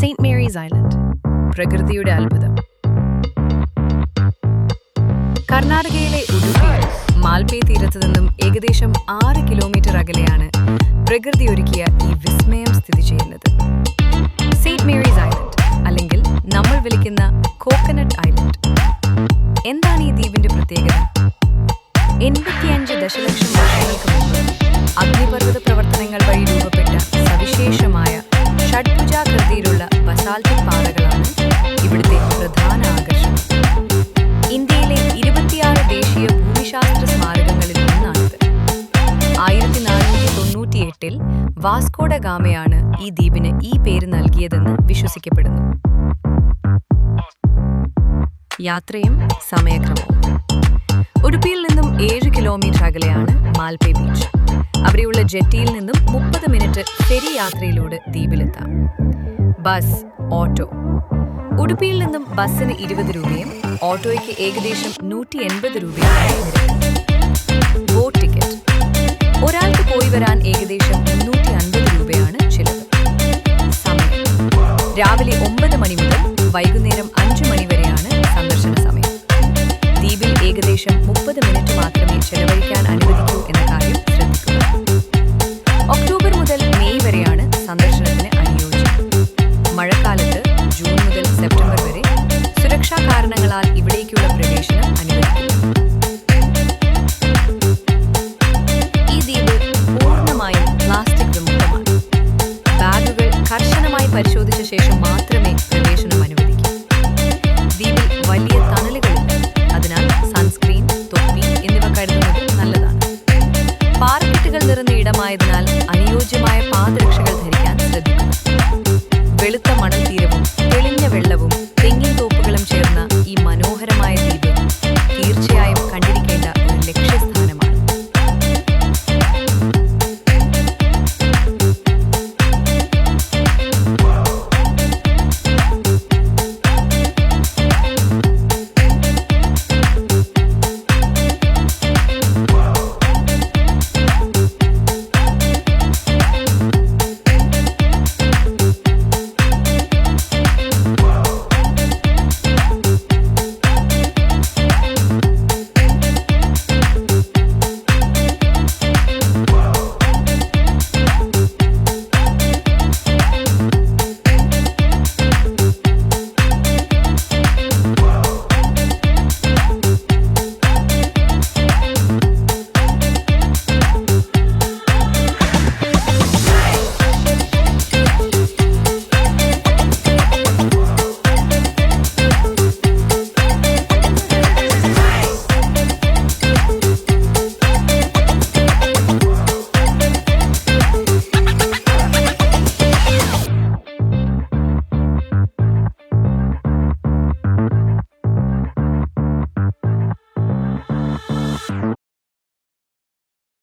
Saint Mary's island, പ്രകൃതിയുടെ അത്ഭുതം. കർണാടകയിലെ ഉടുപ്പിയിൽ മാൽപേ തീരത്തു നിന്നും ഏകദേശം 6 കിലോമീറ്റർ അകലെയാണ് പ്രകൃതിയൊരുക്കിയ ഈ വിസ്മയം സ്ഥിതി ചെയ്യുന്നത്. സെയിന്റ് മേരീസ് ഐലൻഡ്, അല്ലെങ്കിൽ നമ്മൾ വിളിക്കുന്ന കോക്കനട്ട് ഐലൻഡ്. എന്താണ് ഈ ദ്വീപിന്റെ പ്രത്യേകത? 85 ദശലക്ഷം വർഷങ്ങൾക്ക് മുമ്പ് അഗ്നിപർവ്വത പ്രവർത്തനങ്ങൾ വഴി രൂപപ്പെട്ട സവിശേഷമായ ഷഡ്ഭുജാകൃതിയിലുള്ള ബസാൾട്ടിക് പാറകളാണ് ഇവിടുത്തെ പ്രധാന ആകർഷണം. ഇന്ത്യയിലെ 26 ദേശീയ ഭൂമിശാസ്ത്ര സ്മാരകങ്ങളിൽ ഒന്നാണിത്. 1498 വാസ്കോ ഡ ഗാമയാണ് ഈ ദ്വീപിന് ഈ പേര് നൽകിയതെന്ന് വിശ്വസിക്കപ്പെടുന്നു. യാത്രയും സമയക്രമവും. ഉടുപ്പിയിൽ നിന്നും 7 കിലോമീറ്റർ അകലെയാണ് മാൽപേ ബീച്ച്. അവിടെയുള്ള ജെട്ടിയിൽ നിന്നും 30 മിനിറ്റ് ഫെറി യാത്രയിലൂടെ ദ്വീപിലെത്താം. Bus, auto. ഉടുപ്പിയിൽ നിന്നും ബസ്സിന് 20 രൂപയും ഓട്ടോയ്ക്ക് ഏകദേശം 180 രൂപയും. Boat ticket. ഒരാൾക്ക് പോയി വരാൻ ഏകദേശം 350 രൂപയാണ് ചിലവ്. സമയം. രാവിലെ 9 മണി മുതൽ വൈകുന്നേരം 5 മണി വരെയാണ് സന്ദർശന സമയം. ദ്വീപിൽ ഏകദേശം 30 മിനിറ്റ് മാത്രമേ ചെലവഴിക്കാൻ അനുവദിക്കൂ എന്ന കാര്യം ശ്രദ്ധിക്കുക. ഒക്ടോബർ മുതൽ മെയ് വരെയാണ് സന്ദർശനത്തിന് അനുയോജ്യം. മഴക്കാലത്ത് ജൂൺ മുതൽ സെപ്റ്റംബർ വരെ സുരക്ഷാ കാരണങ്ങളാൽ ഇവിടേക്കുള്ള പ്രവേശനം അനുവദിക്കില്ല. ഈ ദ്വീപ് പൂർണ്ണമായും പ്ലാസ്റ്റിക് വിമുക്തമാണ്. ബാഗുകൾ കർശനമായി പരിശോധിച്ച ശേഷം മാത്രമേ